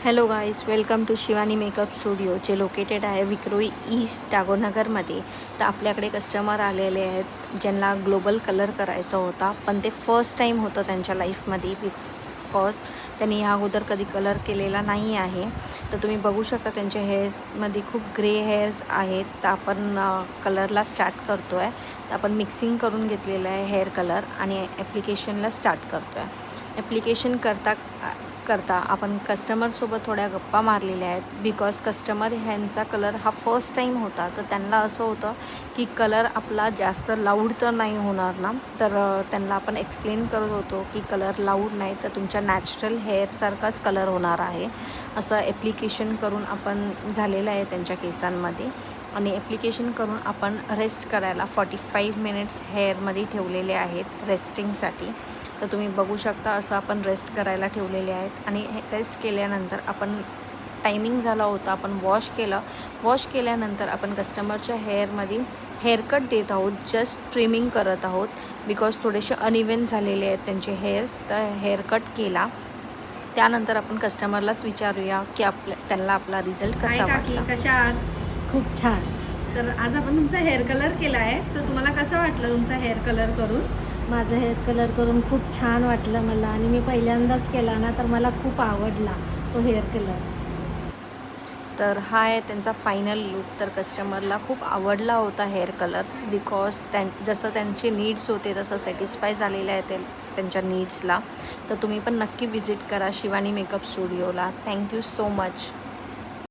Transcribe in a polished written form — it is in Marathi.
Hello guys, welcome to Shivani makeup studio, जे लोकेटेड आहे विक्रोळी ईस्ट टागोरनगरमध्ये. तर आपल्याकडे कस्टमर आलेले आहेत ज्यांना ग्लोबल कलर करायचा होता, पण ते फर्स्ट टाईम होतं त्यांच्या लाईफमध्ये, बिकॉज त्यांनी ह्या अगोदर कधी कलर केलेला नाही आहे. तर तुम्ही बघू शकता त्यांच्या हेअर्समध्ये खूप ग्रे हेअर्स आहेत. तर आपण कलरला स्टार्ट करतो आहे. तर आपण मिक्सिंग करून घेतलेलं आहे हेअर कलर आणि ॲप्लिकेशनला स्टार्ट करतो आहे. ॲप्लिकेशन करता आपण कस्टमरसोबत थोड्या गप्पा मारलेल्या आहेत, बिकॉज कस्टमर ह्यांचा कलर हा फर्स्ट टाईम होता. तर त्यांना असं होतं की कलर आपला जास्त लाऊड तर नाही होणार ना. तर त्यांना आपण एक्सप्लेन करत होतो की कलर लाऊड नाही, तर तुमच्या नॅचरल हेअरसारखाच कलर होणार आहे, असं ॲप्लिकेशन करून आपण झालेलं आहे त्यांच्या केसांमध्ये. आणि ॲप्लिकेशन करून आपण रेस्ट करायला 45 मिनिट्स हेअरमध्ये ठेवलेले आहेत रेस्टिंगसाठी. तर तुम्ही बघू शकता असं आपण रेस्ट करायला ठेवलेले आहेत. आणि हे रेस्ट केल्यानंतर आपण टायमिंग झाला होता, आपण वॉश केल्यानंतर आपण कस्टमरच्या हेअरमध्ये हेअरकट देत आहोत, जस्ट ट्रिमिंग करत आहोत, बिकॉज थोडेसे अनइवन झालेले आहेत त्यांचे हेअर्स. तर हेअरकट केला, त्यानंतर आपण कस्टमरलाच विचारूया की त्यांना आपला रिझल्ट कसा वाटला. कशा आहात? खूप छान. तर आज आपण तुमचा हेअर कलर केला आहे, तर तुम्हाला कसं वाटलं तुमचा हेअर कलर करून? माझं हेअर कलर करून खूप छान वाटलं मला, आणि मी पहिल्यांदाच केला ना, तर मला खूप आवडला तो हेअर कलर. तर हा आहे त्यांचा फायनल लुक. तर कस्टमरला खूप आवडला होता हेअर कलर, बिकॉज जसं त्यांचे नीड्स होते तसं सॅटिस्फाय झालेलं आहे ते त्यांच्या नीड्सला. तर तुम्ही पण नक्की विजिट करा शिवानी मेकअप स्टुडिओला. Thank you so much.